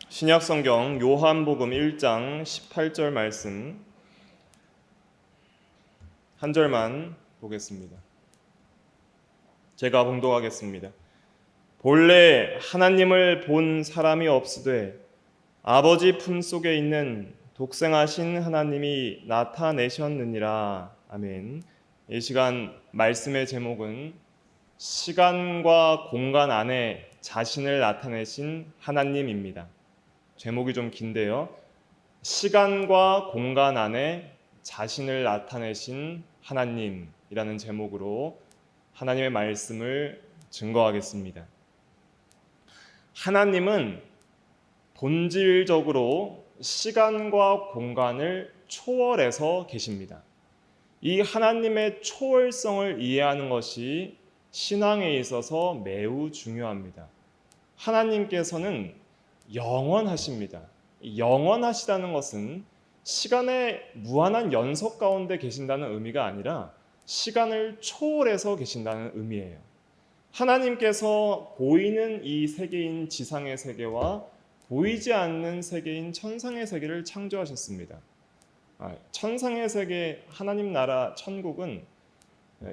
신약성경 요한복음 1장 18절 말씀 한 절만 보겠습니다. 제가 봉독하겠습니다. 본래 하나님을 본 사람이 없으되 아버지 품속에 있는 독생하신 하나님이 나타내셨느니라. 아멘. 이 시간 말씀의 제목은 시간과 공간 안에 자신을 나타내신 하나님입니다. 제목이 좀 긴데요. 시간과 공간 안에 자신을 나타내신 하나님이라는 제목으로 하나님의 말씀을 증거하겠습니다. 하나님은 본질적으로 시간과 공간을 초월해서 계십니다. 이 하나님의 초월성을 이해하는 것이 신앙에 있어서 매우 중요합니다. 하나님께서는 영원하십니다. 영원하시다는 것은 시간의 무한한 연속 가운데 계신다는 의미가 아니라 시간을 초월해서 계신다는 의미예요. 하나님께서 보이는 이 세계인 지상의 세계와 보이지 않는 세계인 천상의 세계를 창조하셨습니다. 천상의 세계, 하나님 나라 천국은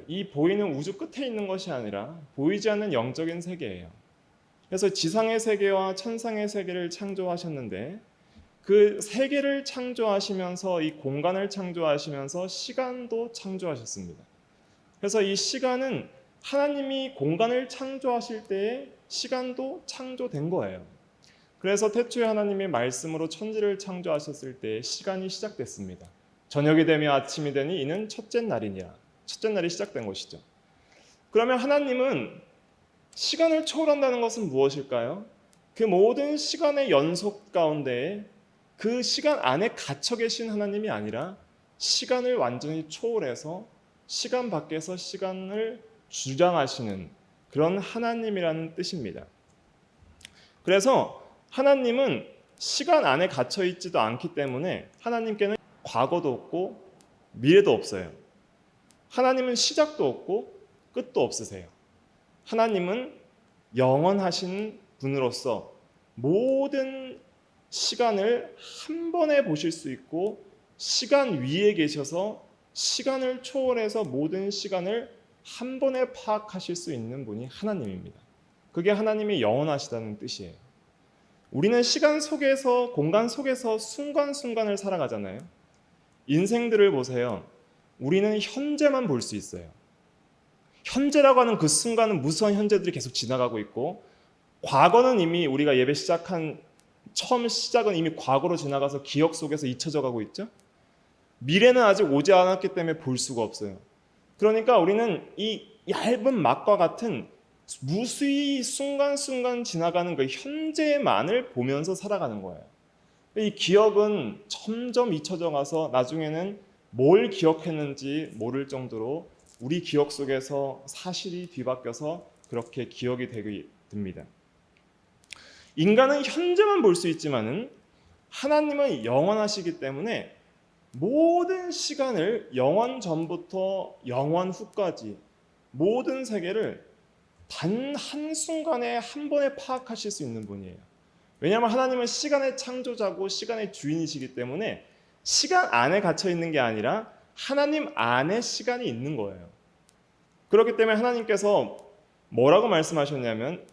이 보이는 우주 끝에 있는 것이 아니라 보이지 않는 영적인 세계예요. 그래서 지상의 세계와 천상의 세계를 창조하셨는데 그 세계를 창조하시면서 이 공간을 창조하시면서 시간도 창조하셨습니다. 그래서 이 시간은 하나님이 공간을 창조하실 때에 시간도 창조된 거예요. 그래서 태초에 하나님이 말씀으로 천지를 창조하셨을 때 시간이 시작됐습니다. 저녁이 되며 아침이 되니 이는 첫째 날이니라. 첫째 날이 시작된 것이죠. 그러면 하나님은 시간을 초월한다는 것은 무엇일까요? 그 모든 시간의 연속 가운데 그 시간 안에 갇혀 계신 하나님이 아니라 시간을 완전히 초월해서 시간 밖에서 시간을 주장하시는 그런 하나님이라는 뜻입니다. 그래서 하나님은 시간 안에 갇혀 있지도 않기 때문에 하나님께는 과거도 없고 미래도 없어요. 하나님은 시작도 없고 끝도 없으세요. 하나님은 영원하신 분으로서 모든 시간을 한 번에 보실 수 있고 시간 위에 계셔서 시간을 초월해서 모든 시간을 한 번에 파악하실 수 있는 분이 하나님입니다. 그게 하나님이 영원하시다는 뜻이에요. 우리는 시간 속에서 공간 속에서 순간순간을 살아가잖아요. 인생들을 보세요. 우리는 현재만 볼 수 있어요. 현재라고 하는 그 순간은 무수한 현재들이 계속 지나가고 있고 과거는 이미 우리가 예배 시작한 처음 시작은 이미 과거로 지나가서 기억 속에서 잊혀져 가고 있죠. 미래는 아직 오지 않았기 때문에 볼 수가 없어요. 그러니까 우리는 이 얇은 막과 같은 무수히 순간순간 지나가는 그 현재만을 보면서 살아가는 거예요. 이 기억은 점점 잊혀져 가서 나중에는 뭘 기억했는지 모를 정도로 우리 기억 속에서 사실이 뒤바뀌어서 그렇게 기억이 되게 됩니다. 인간은 현재만 볼 수 있지만은 하나님은 영원하시기 때문에 모든 시간을 영원 전부터 영원 후까지 모든 세계를 단 한순간에 한 번에 파악하실 수 있는 분이에요. 왜냐하면 하나님은 시간의 창조자고 시간의 주인이시기 때문에 시간 안에 갇혀 있는 게 아니라 하나님 안에 시간이 있는 거예요. 그렇기 때문에 하나님께서 뭐라고 말씀하셨냐면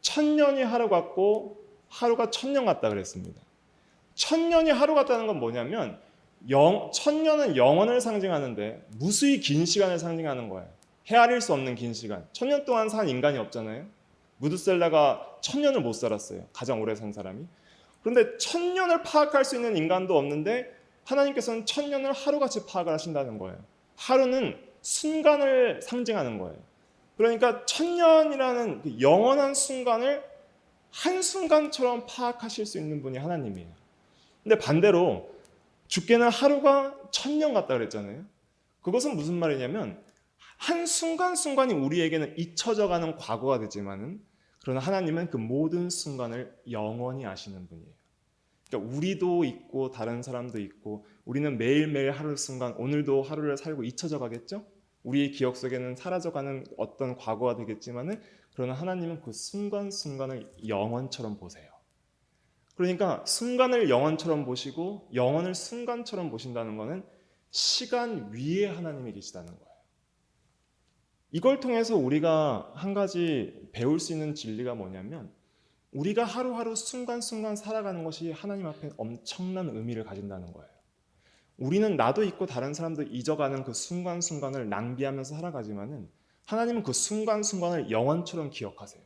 천년이 하루 같고 하루가 천년 같다 그랬습니다. 천년이 하루 같다는 건 뭐냐면 천년은 영원을 상징하는데 무수히 긴 시간을 상징하는 거예요. 헤아릴 수 없는 긴 시간. 천년 동안 산 인간이 없잖아요. 무드셀라가 천년을 못 살았어요. 가장 오래 산 사람이. 그런데 천년을 파악할 수 있는 인간도 없는데 하나님께서는 천년을 하루같이 파악을 하신다는 거예요. 하루는 순간을 상징하는 거예요. 그러니까 천년이라는 그 영원한 순간을 한순간처럼 파악하실 수 있는 분이 하나님이에요. 근데 반대로 주께는 하루가 천년 같다 그랬잖아요. 그것은 무슨 말이냐면 한순간순간이 우리에게는 잊혀져가는 과거가 되지만은 그러나 하나님은 그 모든 순간을 영원히 아시는 분이에요. 그러니까 우리도 있고 다른 사람도 있고 우리는 매일매일 하루 순간 오늘도 하루를 살고 잊혀져 가겠죠? 우리의 기억 속에는 사라져가는 어떤 과거가 되겠지만은 그러나 하나님은 그 순간순간을 영원처럼 보세요. 그러니까 순간을 영원처럼 보시고 영원을 순간처럼 보신다는 것은 시간 위에 하나님이 계시다는 거예요. 이걸 통해서 우리가 한 가지 배울 수 있는 진리가 뭐냐면 우리가 하루하루 순간순간 살아가는 것이 하나님 앞에 엄청난 의미를 가진다는 거예요. 우리는 나도 있고 다른 사람도 잊어가는 그 순간순간을 낭비하면서 살아가지만은 하나님은 그 순간순간을 영원처럼 기억하세요.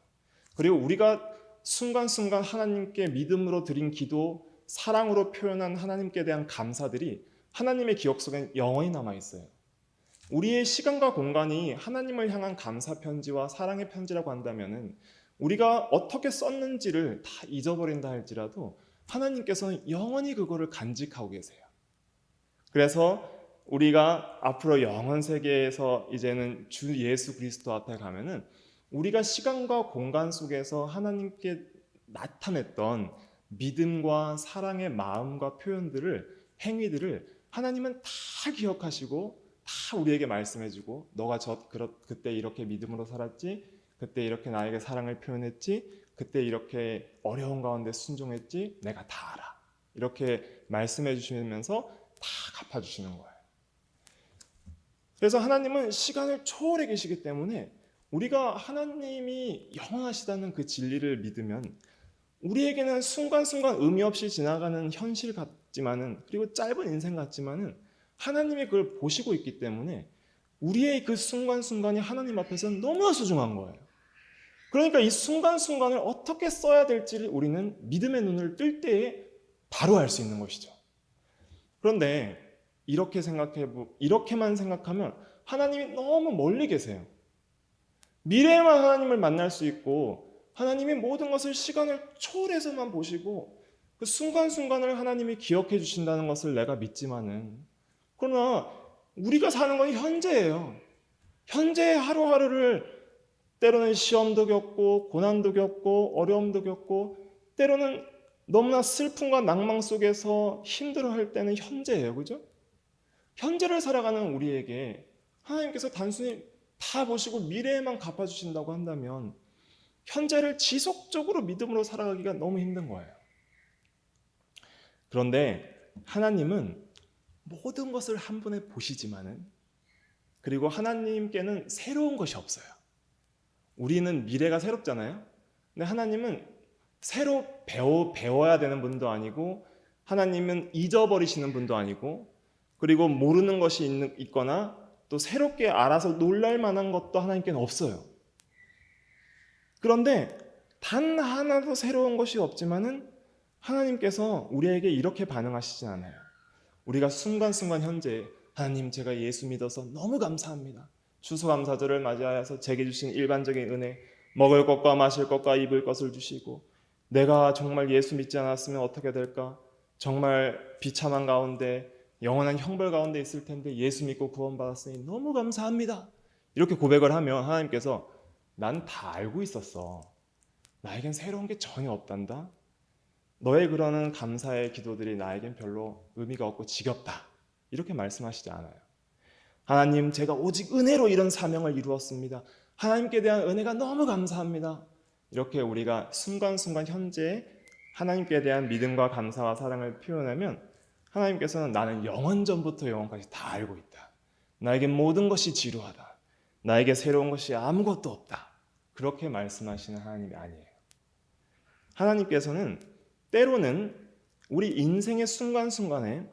그리고 우리가 순간순간 하나님께 믿음으로 드린 기도, 사랑으로 표현한 하나님께 대한 감사들이 하나님의 기억 속에 영원히 남아있어요. 우리의 시간과 공간이 하나님을 향한 감사 편지와 사랑의 편지라고 한다면은 우리가 어떻게 썼는지를 다 잊어버린다 할지라도 하나님께서는 영원히 그거를 간직하고 계세요. 그래서 우리가 앞으로 영원 세계에서 이제는 주 예수 그리스도 앞에 가면은 우리가 시간과 공간 속에서 하나님께 나타냈던 믿음과 사랑의 마음과 표현들을, 행위들을 하나님은 다 기억하시고 다 우리에게 말씀해주고 너가 그때 이렇게 믿음으로 살았지, 그때 이렇게 나에게 사랑을 표현했지, 그때 이렇게 어려운 가운데 순종했지, 내가 다 알아. 이렇게 말씀해 주시면서 다 갚아주시는 거예요. 그래서 하나님은 시간을 초월해 계시기 때문에 우리가 하나님이 영원하시다는 그 진리를 믿으면 우리에게는 순간순간 의미 없이 지나가는 현실 같지만은, 그리고 짧은 인생 같지만은 하나님이 그걸 보시고 있기 때문에 우리의 그 순간순간이 하나님 앞에서는 너무나 소중한 거예요. 그러니까 이 순간순간을 어떻게 써야 될지를 우리는 믿음의 눈을 뜰 때에 바로 알 수 있는 것이죠. 그런데 이렇게만 생각하면 하나님이 너무 멀리 계세요. 미래에만 하나님을 만날 수 있고 하나님이 모든 것을 시간을 초월해서만 보시고 그 순간순간을 하나님이 기억해 주신다는 것을 내가 믿지만은, 그러나 우리가 사는 건 현재예요. 현재의 하루하루를 때로는 시험도 겪고 고난도 겪고 어려움도 겪고 때로는 너무나 슬픔과 낭망 속에서 힘들어할 때는 현재예요. 그죠? 현재를 살아가는 우리에게 하나님께서 단순히 다 보시고 미래에만 갚아주신다고 한다면 현재를 지속적으로 믿음으로 살아가기가 너무 힘든 거예요. 그런데 하나님은 모든 것을 한 번에 보시지만은, 그리고 하나님께는 새로운 것이 없어요. 우리는 미래가 새롭잖아요. 근데 하나님은 새로 배워야 되는 분도 아니고, 하나님은 잊어버리시는 분도 아니고, 그리고 모르는 것이 있거나 또 새롭게 알아서 놀랄 만한 것도 하나님께는 없어요. 그런데 단 하나도 새로운 것이 없지만은 하나님께서 우리에게 이렇게 반응하시진 않아요. 우리가 순간순간 현재, 하나님 제가 예수 믿어서 너무 감사합니다. 추수감사절을 맞이하여서 제게 주신 일반적인 은혜, 먹을 것과 마실 것과 입을 것을 주시고, 내가 정말 예수 믿지 않았으면 어떻게 될까? 정말 비참한 가운데 영원한 형벌 가운데 있을 텐데 예수 믿고 구원받았으니 너무 감사합니다. 이렇게 고백을 하면 하나님께서 난 다 알고 있었어. 나에겐 새로운 게 전혀 없단다. 너의 그러는 감사의 기도들이 나에겐 별로 의미가 없고 지겹다. 이렇게 말씀하시지 않아요. 하나님, 제가 오직 은혜로 이런 사명을 이루었습니다. 하나님께 대한 은혜가 너무 감사합니다. 이렇게 우리가 순간순간 현재 하나님께 대한 믿음과 감사와 사랑을 표현하면 하나님께서는 나는 영원 전부터 영원까지 다 알고 있다. 나에게 모든 것이 지루하다. 나에게 새로운 것이 아무것도 없다. 그렇게 말씀하시는 하나님이 아니에요. 하나님께서는 때로는 우리 인생의 순간순간에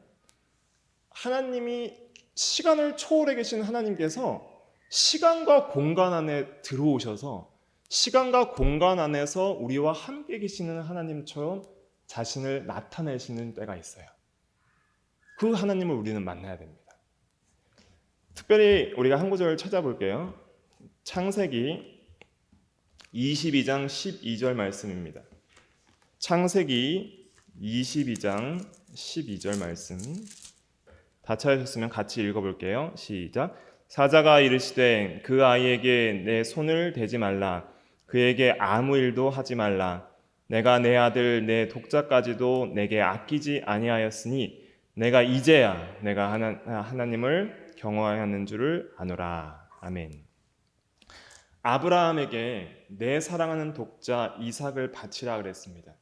하나님이 시간을 초월해 계신 하나님께서 시간과 공간 안에 들어오셔서 시간과 공간 안에서 우리와 함께 계시는 하나님처럼 자신을 나타내시는 때가 있어요. 그 하나님을 우리는 만나야 됩니다. 특별히 우리가 한 구절을 찾아볼게요. 창세기 22장 12절 말씀입니다. 창세기 22장 12절 말씀 다 찾으셨으면 같이 읽어볼게요. 시작. 사자가 이르시되 그 아이에게 내 손을 대지 말라. 그에게 아무 일도 하지 말라. 내가 내 아들 내 독자까지도 내게 아끼지 아니하였으니 내가 이제야 내가 하나님을 경외하는 줄을 아노라. 아멘. 아브라함에게 내 사랑하는 독자 이삭을 바치라 그랬습니다.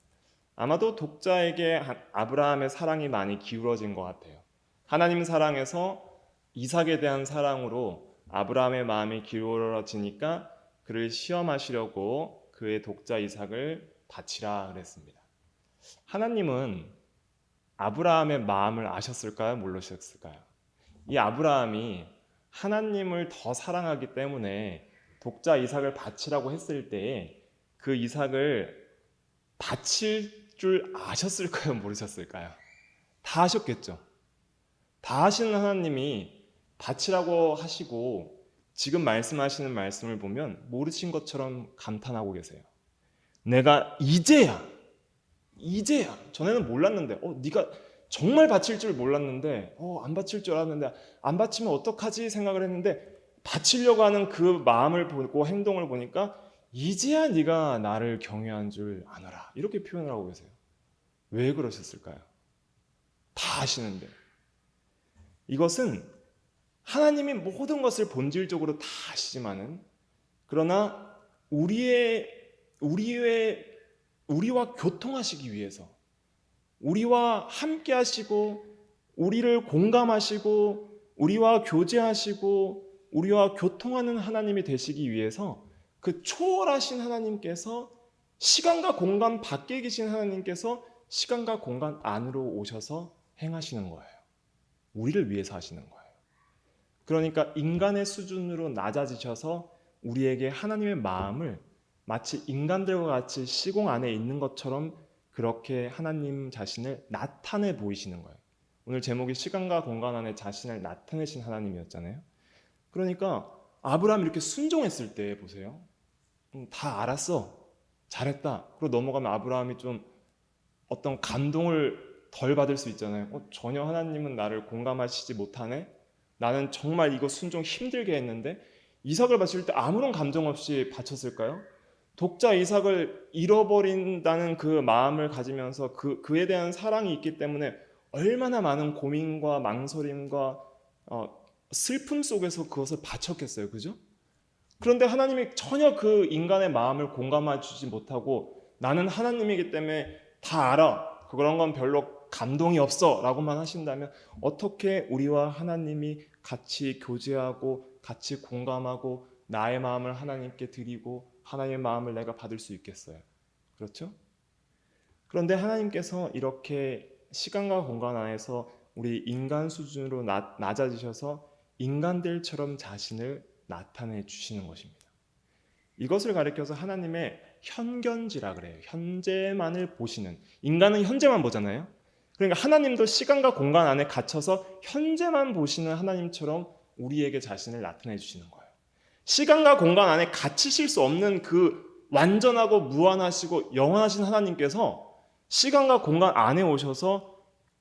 아마도 독자에게 아브라함의 사랑이 많이 기울어진 것 같아요. 하나님 사랑에서 이삭에 대한 사랑으로 아브라함의 마음이 기울어지니까 그를 시험하시려고 그의 독자 이삭을 바치라 그랬습니다. 하나님은 아브라함의 마음을 아셨을까요? 모르셨을까요? 이 아브라함이 하나님을 더 사랑하기 때문에 독자 이삭을 바치라고 했을 때에 그 이삭을 바칠 줄 아셨을까요? 모르셨을까요? 다 아셨겠죠. 다 아시는 하나님이 바치라고 하시고 지금 말씀하시는 말씀을 보면 모르신 것처럼 감탄하고 계세요. 내가 이제야 전에는 몰랐는데 네가 정말 바칠 줄 몰랐는데 안 바칠 줄 알았는데 안 바치면 어떡하지 생각을 했는데 바치려고 하는 그 마음을 보고 행동을 보니까 이제야 네가 나를 경외한 줄 아노라 이렇게 표현을 하고 계세요. 왜 그러셨을까요? 다 아시는데. 이것은 하나님이 모든 것을 본질적으로 다 아시지만은 그러나 우리와 교통하시기 위해서 우리와 함께 하시고 우리를 공감하시고 우리와 교제하시고 우리와 교통하는 하나님이 되시기 위해서 그 초월하신 하나님께서 시간과 공간 밖에 계신 하나님께서 시간과 공간 안으로 오셔서 행하시는 거예요. 우리를 위해서 하시는 거예요. 그러니까 인간의 수준으로 낮아지셔서 우리에게 하나님의 마음을 마치 인간들과 같이 시공 안에 있는 것처럼 그렇게 하나님 자신을 나타내 보이시는 거예요. 오늘 제목이 시간과 공간 안에 자신을 나타내신 하나님이었잖아요. 그러니까 아브라함이 이렇게 순종했을 때 보세요. 다 알았어. 잘했다. 그리고 넘어가면 아브라함이 좀 어떤 감동을 덜 받을 수 있잖아요. 전혀 하나님은 나를 공감하시지 못하네. 나는 정말 이거 순종 힘들게 했는데 이삭을 바칠 때 아무런 감정 없이 바쳤을까요? 독자 이삭을 잃어버린다는 그 마음을 가지면서 그에 대한 사랑이 있기 때문에 얼마나 많은 고민과 망설임과 슬픔 속에서 그것을 바쳤겠어요. 그죠? 그런데 하나님이 전혀 그 인간의 마음을 공감해 주지 못하고 나는 하나님이기 때문에 다 알아. 그런 건 별로 감동이 없어 라고만 하신다면 어떻게 우리와 하나님이 같이 교제하고 같이 공감하고 나의 마음을 하나님께 드리고 하나님의 마음을 내가 받을 수 있겠어요? 그렇죠? 그런데 하나님께서 이렇게 시간과 공간 안에서 우리 인간 수준으로 낮아지셔서 인간들처럼 자신을 나타내 주시는 것입니다. 이것을 가리켜서 하나님의 현견지라 그래요. 현재만을 보시는. 인간은 현재만 보잖아요. 그러니까 하나님도 시간과 공간 안에 갇혀서 현재만 보시는 하나님처럼 우리에게 자신을 나타내 주시는 거예요. 시간과 공간 안에 갇히실 수 없는 그 완전하고 무한하시고 영원하신 하나님께서 시간과 공간 안에 오셔서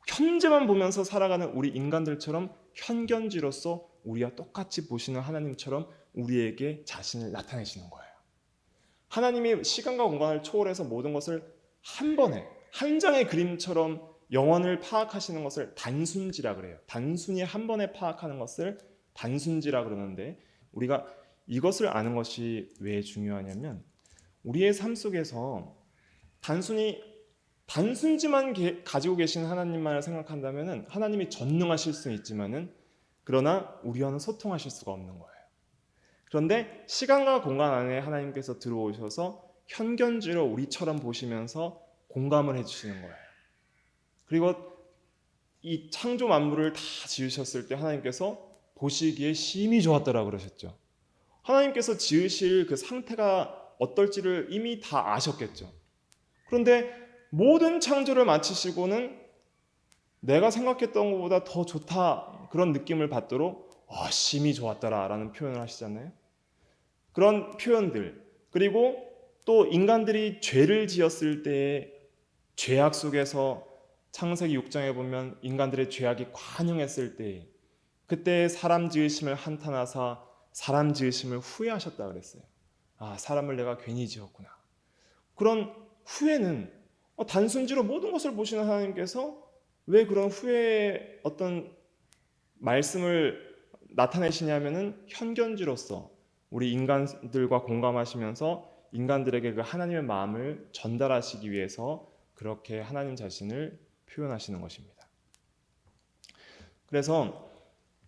현재만 보면서 살아가는 우리 인간들처럼 현견지로서 우리와 똑같이 보시는 하나님처럼 우리에게 자신을 나타내시는 거예요. 하나님이 시간과 공간을 초월해서 모든 것을 한 번에 한 장의 그림처럼 영원을 파악하시는 것을 단순지라 그래요. 단순히 한 번에 파악하는 것을 단순지라 그러는데 우리가 이것을 아는 것이 왜 중요하냐면 우리의 삶 속에서 단순지만 가지고 계신 하나님만을 생각한다면 하나님이 전능하실 수는 있지만은 그러나 우리와는 소통하실 수가 없는 거예요. 그런데 시간과 공간 안에 하나님께서 들어오셔서 현견지로 우리처럼 보시면서 공감을 해주시는 거예요. 그리고 이 창조 만물을 다 지으셨을 때 하나님께서 보시기에 심히 좋았더라 그러셨죠. 하나님께서 지으실 그 상태가 어떨지를 이미 다 아셨겠죠. 그런데 모든 창조를 마치시고는 내가 생각했던 것보다 더 좋다 그런 느낌을 받도록 심히 좋았더라 라는 표현을 하시잖아요. 그런 표현들 그리고 또 인간들이 죄를 지었을 때의 죄악 속에서 창세기 6장에 보면 인간들의 죄악이 관영했을 때 그때 사람 지으심을 한탄하사 사람 지으심을 후회하셨다 그랬어요. 사람을 내가 괜히 지었구나. 그런 후회는 단순지로 모든 것을 보시는 하나님께서 왜 그런 후회의 어떤 말씀을 나타내시냐면은 현견지로서 우리 인간들과 공감하시면서 인간들에게 그 하나님의 마음을 전달하시기 위해서 그렇게 하나님 자신을 표현하시는 것입니다. 그래서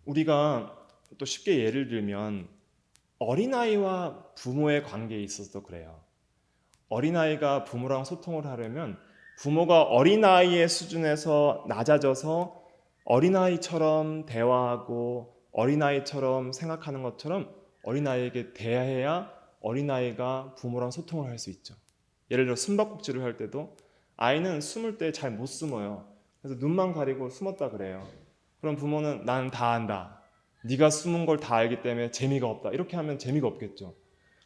우리가 또 쉽게 예를 들면 어린아이와 부모의 관계에 있어서도 그래요. 어린아이가 부모랑 소통을 하려면 부모가 어린아이의 수준에서 낮아져서 어린아이처럼 대화하고 어린아이처럼 생각하는 것처럼 어린아이에게 대해야 어린아이가 부모랑 소통을 할 수 있죠. 예를 들어 숨바꼭질을 할 때도 아이는 숨을 때 잘 못 숨어요. 그래서 눈만 가리고 숨었다 그래요. 그럼 부모는 나는 다 안다. 네가 숨은 걸 다 알기 때문에 재미가 없다. 이렇게 하면 재미가 없겠죠.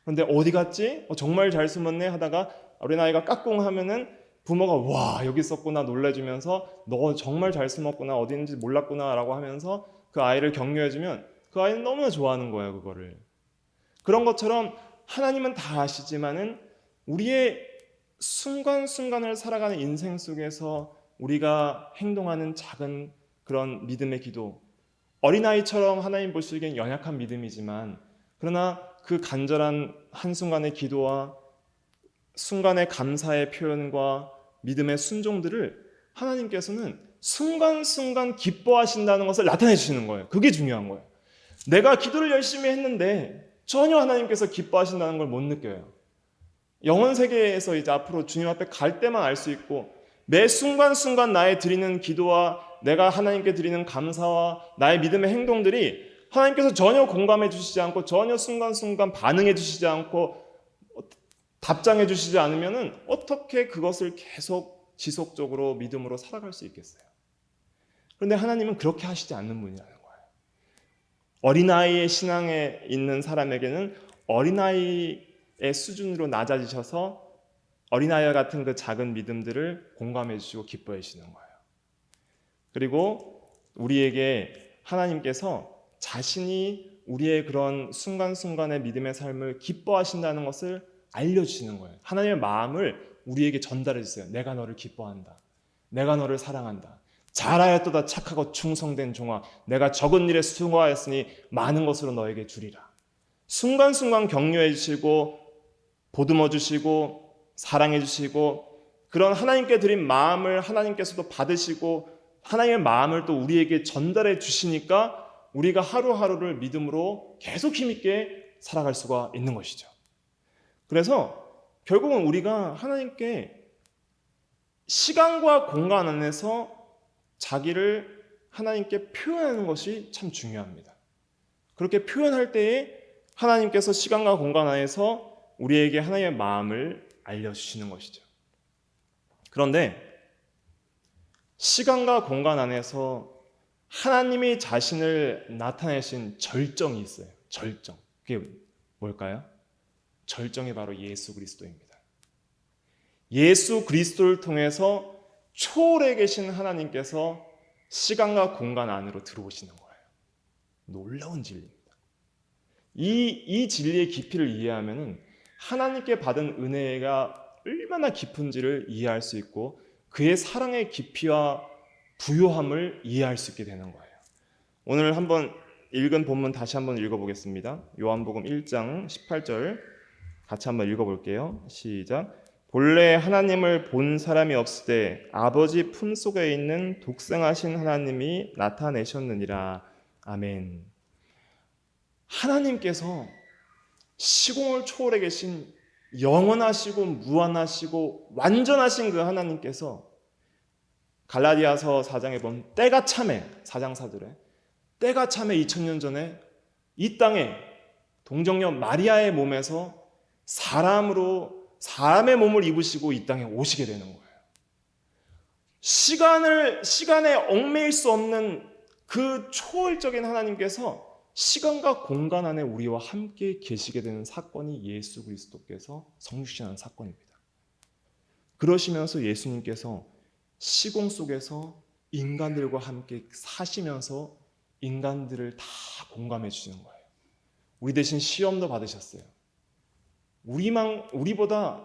그런데 어디 갔지? 정말 잘 숨었네 하다가 어린아이가 까꿍 하면은 부모가 와 여기 있었구나 놀래주면서 너 정말 잘 숨었구나 어디 있는지 몰랐구나 라고 하면서 그 아이를 격려해주면 그 아이는 너무나 좋아하는 거예요. 그거를. 그런 것처럼 하나님은 다 아시지만은 우리의 순간순간을 살아가는 인생 속에서 우리가 행동하는 작은 그런 믿음의 기도, 어린아이처럼 하나님 보시기엔 연약한 믿음이지만 그러나 그 간절한 한순간의 기도와 순간의 감사의 표현과 믿음의 순종들을 하나님께서는 순간순간 기뻐하신다는 것을 나타내 주시는 거예요. 그게 중요한 거예요. 내가 기도를 열심히 했는데 전혀 하나님께서 기뻐하신다는 걸 못 느껴요. 영혼 세계에서 이제 앞으로 주님 앞에 갈 때만 알 수 있고 매 순간순간 나의 드리는 기도와 내가 하나님께 드리는 감사와 나의 믿음의 행동들이 하나님께서 전혀 공감해 주시지 않고 전혀 순간순간 반응해 주시지 않고 답장해 주시지 않으면은 어떻게 그것을 계속 지속적으로 믿음으로 살아갈 수 있겠어요? 그런데 하나님은 그렇게 하시지 않는 분이라는 거예요. 어린아이의 신앙에 있는 사람에게는 어린아이의 수준으로 낮아지셔서 어린아이와 같은 그 작은 믿음들을 공감해 주시고 기뻐해 주시는 거예요. 그리고 우리에게 하나님께서 자신이 우리의 그런 순간순간의 믿음의 삶을 기뻐하신다는 것을 알려주시는 거예요. 하나님의 마음을 우리에게 전달해 주세요. 내가 너를 기뻐한다. 내가 너를 사랑한다. 잘하였도다 착하고 충성된 종아. 내가 적은 일에 수고하였으니 많은 것으로 너에게 주리라. 순간순간 격려해 주시고 보듬어 주시고 사랑해 주시고 그런 하나님께 드린 마음을 하나님께서도 받으시고 하나님의 마음을 또 우리에게 전달해 주시니까 우리가 하루하루를 믿음으로 계속 힘있게 살아갈 수가 있는 것이죠. 그래서 결국은 우리가 하나님께 시간과 공간 안에서 자기를 하나님께 표현하는 것이 참 중요합니다. 그렇게 표현할 때에 하나님께서 시간과 공간 안에서 우리에게 하나님의 마음을 알려주시는 것이죠. 그런데 시간과 공간 안에서 하나님이 자신을 나타내신 절정이 있어요. 절정. 그게 뭘까요? 절정이 바로 예수 그리스도입니다. 예수 그리스도를 통해서 초월해 계신 하나님께서 시간과 공간 안으로 들어오시는 거예요. 놀라운 진리입니다. 이 진리의 깊이를 이해하면 하나님께 받은 은혜가 얼마나 깊은지를 이해할 수 있고 그의 사랑의 깊이와 부요함을 이해할 수 있게 되는 거예요. 오늘 한번 읽은 본문 다시 한번 읽어보겠습니다. 요한복음 1장 18절 같이 한번 읽어볼게요. 시작. 본래 하나님을 본 사람이 없으되 아버지 품속에 있는 독생하신 하나님이 나타내셨느니라. 아멘. 하나님께서 시공을 초월해 계신 영원하시고 무한하시고 완전하신 그 하나님께서 갈라디아서 4장에 보면 때가 참에 4장 4절에 때가 참에 2000년 전에 이 땅에 동정녀 마리아의 몸에서 사람의 몸을 입으시고 이 땅에 오시게 되는 거예요. 시간에 얽매일 수 없는 그 초월적인 하나님께서 시간과 공간 안에 우리와 함께 계시게 되는 사건이 예수 그리스도께서 성육신하는 사건입니다. 그러시면서 예수님께서 시공 속에서 인간들과 함께 사시면서 인간들을 다 공감해 주시는 거예요. 우리 대신 시험도 받으셨어요. 우리보다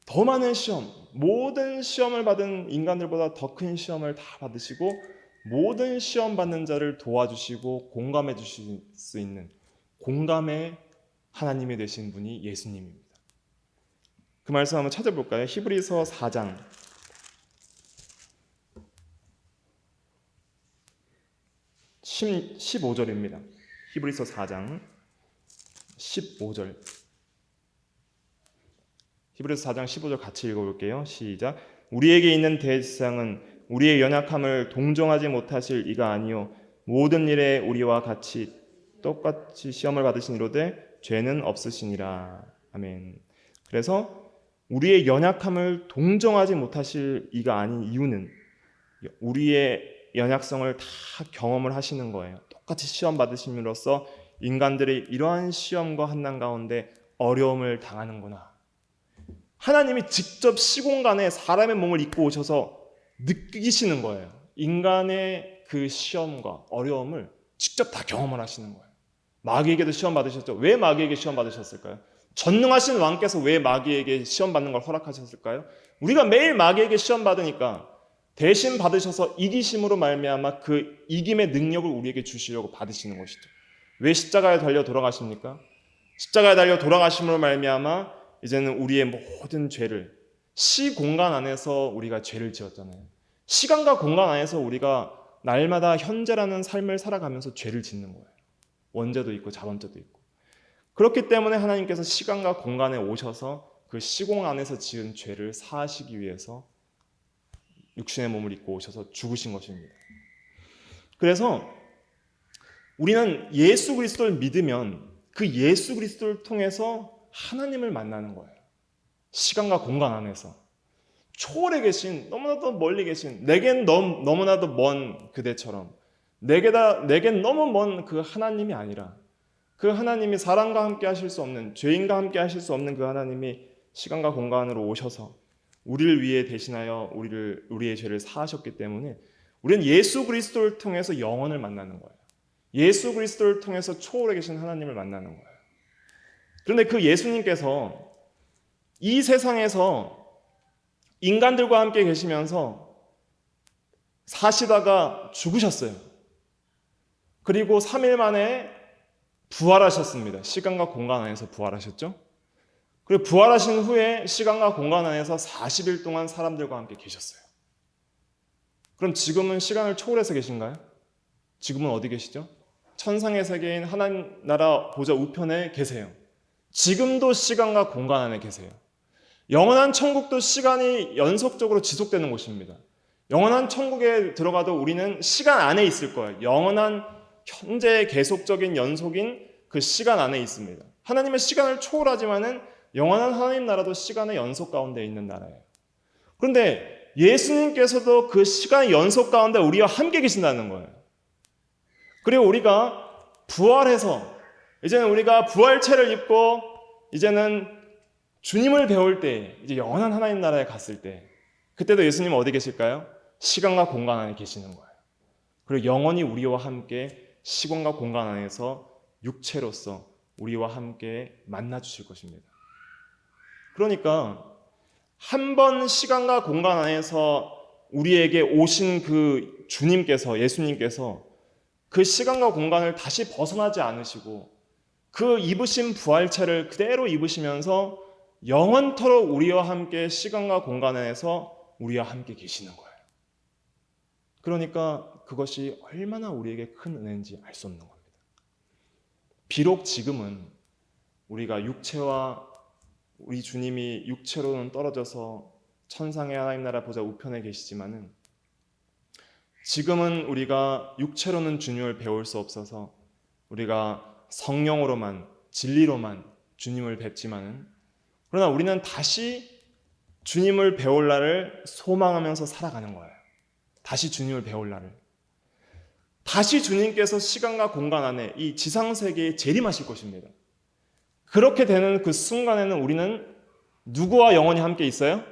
더 많은 시험, 모든 시험을 받은 인간들보다 더 큰 시험을 다 받으시고 모든 시험 받는 자를 도와주시고 공감해 주실 수 있는 공감의 하나님이 되신 분이 예수님입니다. 그 말씀 한번 찾아볼까요? 히브리서 4장 15절입니다. 히브리서 4장 15절. 히브리서 4장 15절 같이 읽어볼게요. 시작. 우리에게 있는 대지상은 우리의 연약함을 동정하지 못하실 이가 아니요 모든 일에 우리와 같이 똑같이 시험을 받으신 이로되 죄는 없으시니라. 아멘. 그래서 우리의 연약함을 동정하지 못하실 이가 아닌 이유는 우리의 연약성을 다 경험을 하시는 거예요. 똑같이 시험 받으심으로써 인간들이 이러한 시험과 환난 가운데 어려움을 당하는구나. 하나님이 직접 시공간에 사람의 몸을 입고 오셔서 느끼시는 거예요. 인간의 그 시험과 어려움을 직접 다 경험을 하시는 거예요. 마귀에게도 시험 받으셨죠. 왜 마귀에게 시험 받으셨을까요? 전능하신 왕께서 왜 마귀에게 시험 받는 걸 허락하셨을까요? 우리가 매일 마귀에게 시험 받으니까 대신 받으셔서 이기심으로 말미암아 그 이김의 능력을 우리에게 주시려고 받으시는 것이죠. 왜 십자가에 달려 돌아가십니까? 십자가에 달려 돌아가심으로 말미암아 이제는 우리의 모든 죄를 시공간 안에서 우리가 죄를 지었잖아요. 시간과 공간 안에서 우리가 날마다 현재라는 삶을 살아가면서 죄를 짓는 거예요. 원죄도 있고 자범죄도 있고. 그렇기 때문에 하나님께서 시간과 공간에 오셔서 그 시공 안에서 지은 죄를 사하시기 위해서 육신의 몸을 입고 오셔서 죽으신 것입니다. 그래서 우리는 예수 그리스도를 믿으면 그 예수 그리스도를 통해서 하나님을 만나는 거예요. 시간과 공간 안에서 초월해 계신, 너무나도 멀리 계신, 내겐 너무나도 먼 그대처럼 내겐 너무 먼 그 하나님이 아니라 그 하나님이 사람과 함께 하실 수 없는, 죄인과 함께 하실 수 없는 그 하나님이 시간과 공간으로 오셔서 우리를 위해 대신하여 우리의 죄를 사하셨기 때문에 우리는 예수 그리스도를 통해서 영원을 만나는 거예요. 예수 그리스도를 통해서 초월해 계신 하나님을 만나는 거예요. 그런데 그 예수님께서 이 세상에서 인간들과 함께 계시면서 사시다가 죽으셨어요. 그리고 3일 만에 부활하셨습니다. 시간과 공간 안에서 부활하셨죠. 그리고 부활하신 후에 시간과 공간 안에서 40일 동안 사람들과 함께 계셨어요. 그럼 지금은 시간을 초월해서 계신가요? 지금은 어디 계시죠? 천상의 세계인 하나님 나라 보좌 우편에 계세요. 지금도 시간과 공간 안에 계세요. 영원한 천국도 시간이 연속적으로 지속되는 곳입니다. 영원한 천국에 들어가도 우리는 시간 안에 있을 거예요. 영원한 현재의 계속적인 연속인 그 시간 안에 있습니다. 하나님의 시간을 초월하지만은 영원한 하나님 나라도 시간의 연속 가운데 있는 나라예요. 그런데 예수님께서도 그 시간의 연속 가운데 우리와 함께 계신다는 거예요. 그리고 우리가 부활해서 이제는 우리가 부활체를 입고 이제는 주님을 배울 때, 이제 영원한 하나님 나라에 갔을 때, 그때도 예수님은 어디 계실까요? 시간과 공간 안에 계시는 거예요. 그리고 영원히 우리와 함께 시간과 공간 안에서 육체로서 우리와 함께 만나 주실 것입니다. 그러니까 한 번 시간과 공간 안에서 우리에게 오신 그 주님께서, 예수님께서 그 시간과 공간을 다시 벗어나지 않으시고 그 입으신 부활체를 그대로 입으시면서 영원토록 우리와 함께 시간과 공간 안에서 우리와 함께 계시는 거예요. 그러니까 그것이 얼마나 우리에게 큰 은혜인지 알 수 없는 겁니다. 비록 지금은 우리가 육체와 우리 주님이 육체로는 떨어져서 천상의 하나님 나라 보좌 우편에 계시지만은 지금은 우리가 육체로는 주님을 배울 수 없어서 우리가 성령으로만 진리로만 주님을 뵙지만은 그러나 우리는 다시 주님을 배울 날을 소망하면서 살아가는 거예요. 다시 주님을 배울 날을. 다시 주님께서 시간과 공간 안에 이 지상세계에 재림하실 것입니다. 그렇게 되는 그 순간에는 우리는 누구와 영원히 함께 있어요?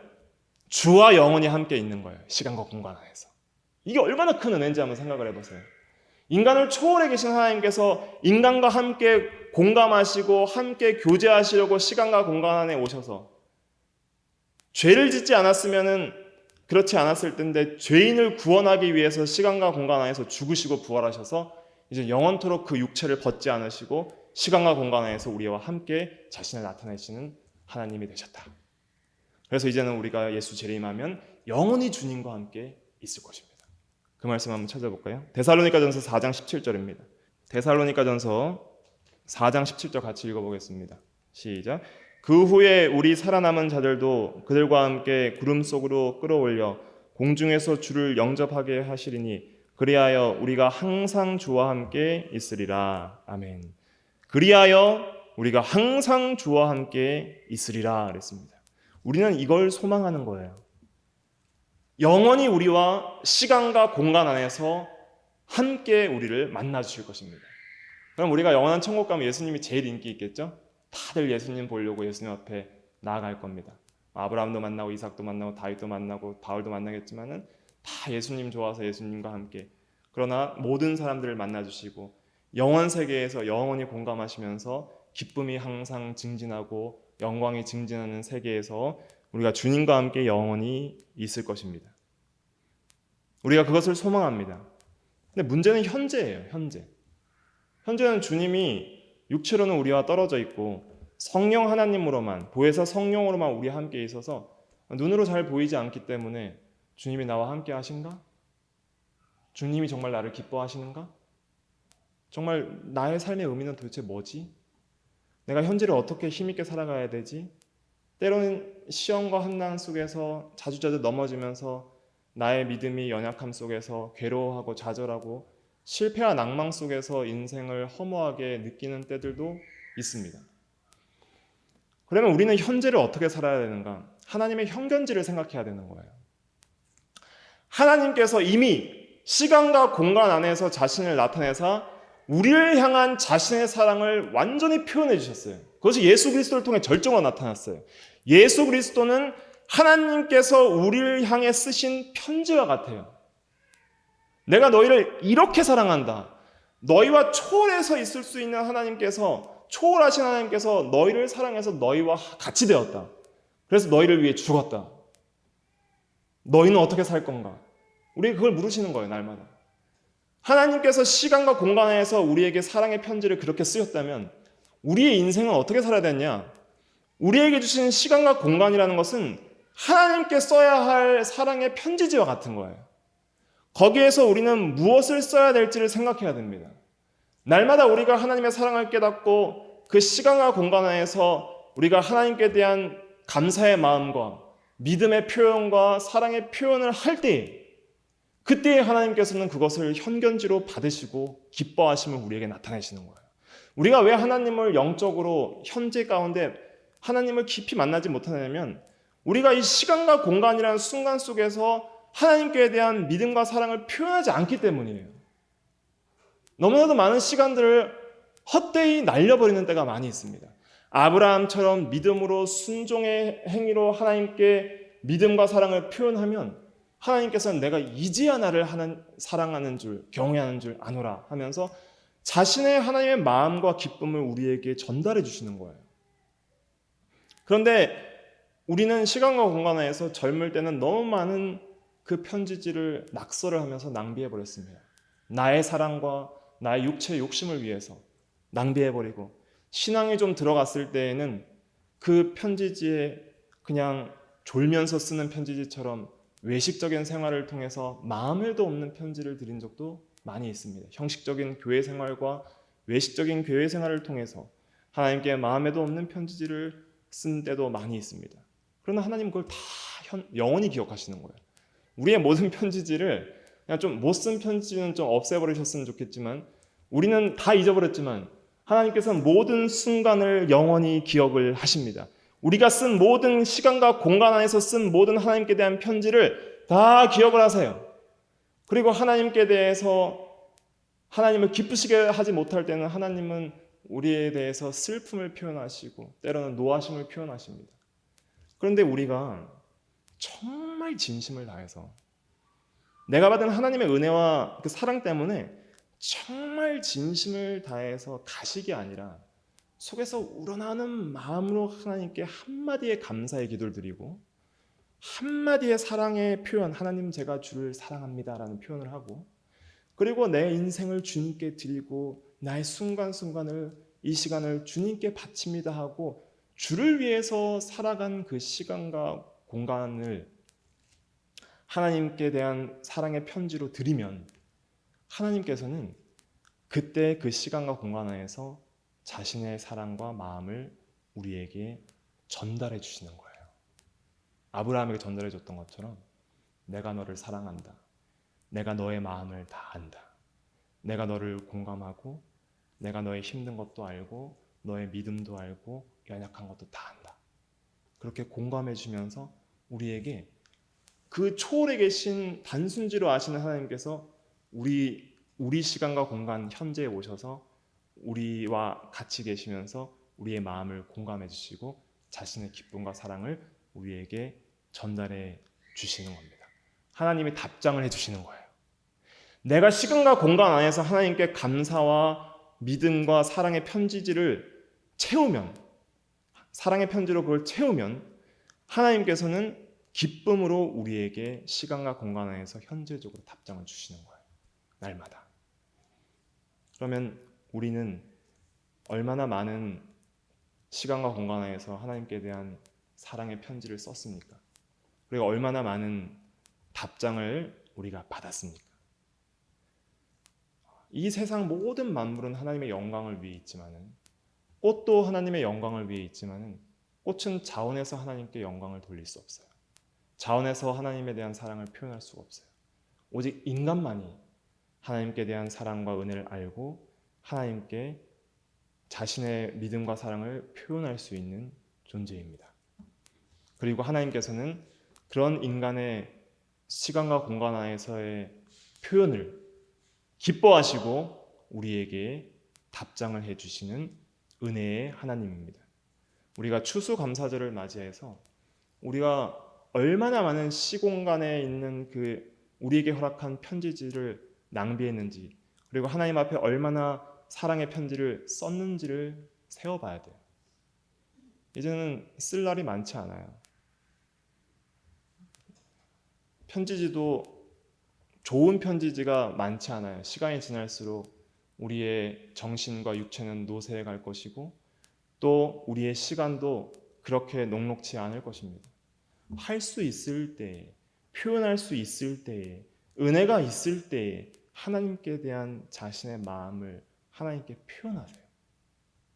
주와 영원히 함께 있는 거예요. 시간과 공간 안에서. 이게 얼마나 큰 은혜인지 한번 생각을 해보세요. 인간을 초월해 계신 하나님께서 인간과 함께 공감하시고 함께 교제하시려고 시간과 공간 안에 오셔서 죄를 짓지 않았으면은 그렇지 않았을 텐데 죄인을 구원하기 위해서 시간과 공간 안에서 죽으시고 부활하셔서 이제 영원토록 그 육체를 벗지 않으시고 시간과 공간 안에서 우리와 함께 자신을 나타내시는 하나님이 되셨다. 그래서 이제는 우리가 예수 재림하면 영원히 주님과 함께 있을 것입니다. 그 말씀 한번 찾아볼까요? 데살로니가전서 4장 17절입니다. 데살로니가전서 4장 17절 같이 읽어보겠습니다. 시작. 그 후에 우리 살아남은 자들도 그들과 함께 구름 속으로 끌어올려 공중에서 주를 영접하게 하시리니 그리하여 우리가 항상 주와 함께 있으리라. 아멘. 그리하여 우리가 항상 주와 함께 있으리라 그랬습니다. 우리는 이걸 소망하는 거예요. 영원히 우리와 시간과 공간 안에서 함께 우리를 만나 주실 것입니다. 그럼 우리가 영원한 천국 가면 예수님이 제일 인기 있겠죠? 다들 예수님 보려고 예수님 앞에 나아갈 겁니다. 아브라함도 만나고 이삭도 만나고 다윗도 만나고 바울도 만나겠지만은 다 예수님 좋아서 예수님과 함께. 그러나 모든 사람들을 만나 주시고 영원 세계에서 영원히 공감하시면서 기쁨이 항상 증진하고 영광이 증진하는 세계에서 우리가 주님과 함께 영원히 있을 것입니다. 우리가 그것을 소망합니다. 근데 문제는 현재예요. 현재는 주님이 육체로는 우리와 떨어져 있고 성령 하나님으로만, 보혜사 성령으로만 우리 함께 있어서 눈으로 잘 보이지 않기 때문에 주님이 나와 함께 하신가? 주님이 정말 나를 기뻐하시는가? 정말 나의 삶의 의미는 도대체 뭐지? 내가 현재를 어떻게 힘있게 살아가야 되지? 때로는 시험과 환난 속에서 자주자주 넘어지면서 나의 믿음이 연약함 속에서 괴로워하고 좌절하고 실패와 낭망 속에서 인생을 허무하게 느끼는 때들도 있습니다. 그러면 우리는 현재를 어떻게 살아야 되는가? 하나님의 현견지를 생각해야 되는 거예요. 하나님께서 이미 시간과 공간 안에서 자신을 나타내사 우리를 향한 자신의 사랑을 완전히 표현해 주셨어요. 그것이 예수 그리스도를 통해 절정으로 나타났어요. 예수 그리스도는 하나님께서 우리를 향해 쓰신 편지와 같아요. 내가 너희를 이렇게 사랑한다. 너희와 초월해서 있을 수 있는 하나님께서, 초월하신 하나님께서 너희를 사랑해서 너희와 같이 되었다. 그래서 너희를 위해 죽었다. 너희는 어떻게 살 건가? 우리에게 그걸 물으시는 거예요, 날마다. 하나님께서 시간과 공간에서 우리에게 사랑의 편지를 그렇게 쓰셨다면 우리의 인생은 어떻게 살아야 되냐? 우리에게 주신 시간과 공간이라는 것은 하나님께 써야 할 사랑의 편지지와 같은 거예요. 거기에서 우리는 무엇을 써야 될지를 생각해야 됩니다. 날마다 우리가 하나님의 사랑을 깨닫고 그 시간과 공간 안에서 우리가 하나님께 대한 감사의 마음과 믿음의 표현과 사랑의 표현을 할 때, 그때 하나님께서는 그것을 현견지로 받으시고 기뻐하심을 우리에게 나타내시는 거예요. 우리가 왜 하나님을 영적으로 현재 가운데 하나님을 깊이 만나지 못하냐면 우리가 이 시간과 공간이라는 순간 속에서 하나님께 대한 믿음과 사랑을 표현하지 않기 때문이에요. 너무나도 많은 시간들을 헛되이 날려버리는 때가 많이 있습니다. 아브라함처럼 믿음으로 순종의 행위로 하나님께 믿음과 사랑을 표현하면 하나님께서는 내가 이제야 나를 사랑하는 줄, 경외하는 줄 아노라 하면서 자신의 하나님의 마음과 기쁨을 우리에게 전달해 주시는 거예요. 그런데 우리는 시간과 공간에서 젊을 때는 너무 많은 그 편지지를 낙서를 하면서 낭비해 버렸습니다. 나의 사랑과 나의 육체의 욕심을 위해서 낭비해 버리고, 신앙이 좀 들어갔을 때에는 그 편지지에 그냥 졸면서 쓰는 편지지처럼 외식적인 생활을 통해서 마음에도 없는 편지를 드린 적도 많이 있습니다. 형식적인 교회 생활과 외식적인 교회 생활을 통해서 하나님께 마음에도 없는 편지지를 쓴 때도 많이 있습니다. 그러나 하나님은 그걸 다 영원히 기억하시는 거예요. 우리의 모든 편지지를 그냥 좀 못 쓴 편지는 좀 없애버리셨으면 좋겠지만 우리는 다 잊어버렸지만 하나님께서는 모든 순간을 영원히 기억을 하십니다. 우리가 쓴 모든 시간과 공간 안에서 쓴 모든 하나님께 대한 편지를 다 기억을 하세요. 그리고 하나님께 대해서 하나님을 기쁘시게 하지 못할 때는 하나님은 우리에 대해서 슬픔을 표현하시고 때로는 노하심을 표현하십니다. 그런데 우리가 정말 진심을 다해서 내가 받은 하나님의 은혜와 그 사랑 때문에 정말 진심을 다해서 가식이 아니라 속에서 우러나는 마음으로 하나님께 한마디의 감사의 기도를 드리고 한마디의 사랑의 표현, 하나님 제가 주를 사랑합니다 라는 표현을 하고, 그리고 내 인생을 주님께 드리고 나의 순간순간을, 이 시간을 주님께 바칩니다 하고 주를 위해서 살아간 그 시간과 공간을 하나님께 대한 사랑의 편지로 드리면 하나님께서는 그때 그 시간과 공간 안에서 자신의 사랑과 마음을 우리에게 전달해 주시는 거예요. 아브라함에게 전달해 줬던 것처럼 내가 너를 사랑한다. 내가 너의 마음을 다 안다. 내가 너를 공감하고 내가 너의 힘든 것도 알고 너의 믿음도 알고 연약한 것도 다 안다. 그렇게 공감해 주면서 우리에게 그 초월에 계신 단순지로 아시는 하나님께서 우리 시간과 공간 현재에 오셔서 우리와 같이 계시면서 우리의 마음을 공감해 주시고 자신의 기쁨과 사랑을 우리에게 전달해 주시는 겁니다. 하나님이 답장을 해 주시는 거예요. 내가 시간과 공간 안에서 하나님께 감사와 믿음과 사랑의 편지지를 채우면, 사랑의 편지로 그걸 채우면 하나님께서는 기쁨으로 우리에게 시간과 공간 안에서 현재적으로 답장을 주시는 거예요. 날마다. 그러면 우리는 얼마나 많은 시간과 공간 안에서 하나님께 대한 사랑의 편지를 썼습니까? 그리고 얼마나 많은 답장을 우리가 받았습니까? 이 세상 모든 만물은 하나님의 영광을 위해 있지만은 꽃도 하나님의 영광을 위해 있지만은 꽃은 자원에서 하나님께 영광을 돌릴 수 없어요. 자원에서 하나님에 대한 사랑을 표현할 수가 없어요. 오직 인간만이 하나님께 대한 사랑과 은혜를 알고 하나님께 자신의 믿음과 사랑을 표현할 수 있는 존재입니다. 그리고 하나님께서는 그런 인간의 시간과 공간 안에서의 표현을 기뻐하시고 우리에게 답장을 해주시는 은혜의 하나님입니다. 우리가 추수감사절을 맞이해서 우리가 얼마나 많은 시공간에 있는 그 우리에게 허락한 편지지를 낭비했는지, 그리고 하나님 앞에 얼마나 사랑의 편지를 썼는지를 세어봐야 돼요. 이제는 쓸 날이 많지 않아요. 편지지도 좋은 편지지가 많지 않아요. 시간이 지날수록 우리의 정신과 육체는 노쇠해 갈 것이고 또 우리의 시간도 그렇게 녹록지 않을 것입니다. 할 수 있을 때에, 표현할 수 있을 때에, 은혜가 있을 때에 하나님께 대한 자신의 마음을 하나님께 표현하세요.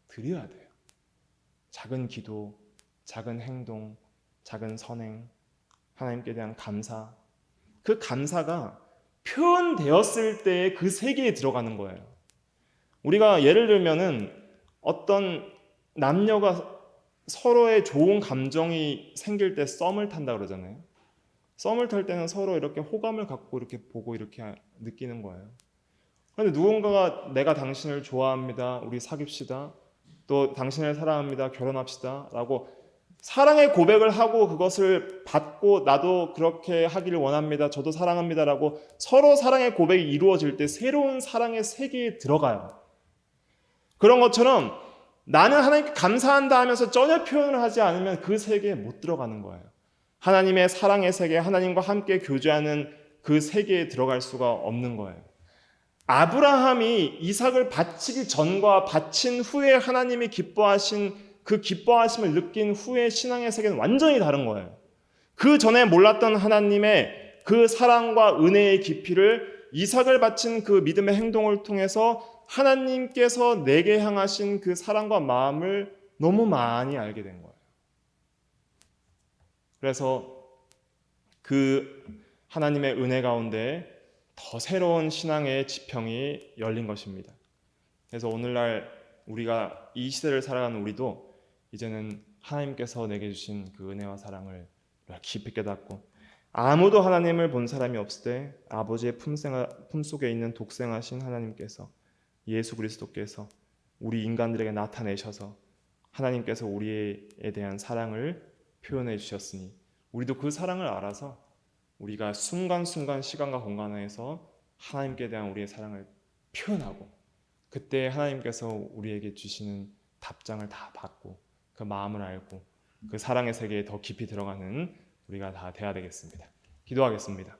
드려야 돼요. 작은 기도, 작은 행동, 작은 선행, 하나님께 대한 감사, 그 감사가 표현되었을 때의 그 세계에 들어가는 거예요. 우리가 예를 들면은 어떤 남녀가 서로의 좋은 감정이 생길 때 썸을 탄다 그러잖아요. 썸을 탈 때는 서로 이렇게 호감을 갖고 이렇게 보고 이렇게 느끼는 거예요. 그런데 누군가가 내가 당신을 좋아합니다. 우리 사귀읍시다. 또 당신을 사랑합니다. 결혼합시다. 라고 사랑의 고백을 하고 그것을 받고 나도 그렇게 하기를 원합니다. 저도 사랑합니다. 라고 서로 사랑의 고백이 이루어질 때 새로운 사랑의 세계에 들어가요. 그런 것처럼 나는 하나님께 감사한다 하면서 전혀 표현을 하지 않으면 그 세계에 못 들어가는 거예요. 하나님의 사랑의 세계, 하나님과 함께 교제하는 그 세계에 들어갈 수가 없는 거예요. 아브라함이 이삭을 바치기 전과 바친 후에 하나님이 기뻐하신 그 기뻐하심을 느낀 후에 신앙의 세계는 완전히 다른 거예요. 그 전에 몰랐던 하나님의 그 사랑과 은혜의 깊이를 이삭을 바친 그 믿음의 행동을 통해서 하나님께서 내게 향하신 그 사랑과 마음을 너무 많이 알게 된 거예요. 그래서 그 하나님의 은혜 가운데 더 새로운 신앙의 지평이 열린 것입니다. 그래서 오늘날 우리가 이 시대를 살아가는 우리도 이제는 하나님께서 내게 주신 그 은혜와 사랑을 깊이 깨닫고 아무도 하나님을 본 사람이 없을 때 아버지의 품속에 있는 독생하신 하나님께서 예수 그리스도께서 우리 인간들에게 나타내셔서 하나님께서 우리에 대한 사랑을 표현해 주셨으니 우리도 그 사랑을 알아서 우리가 순간순간 시간과 공간에서 하나님께 대한 우리의 사랑을 표현하고 그때 하나님께서 우리에게 주시는 답장을 다 받고 그 마음을 알고 그 사랑의 세계에 더 깊이 들어가는 우리가 다 돼야 되겠습니다. 기도하겠습니다.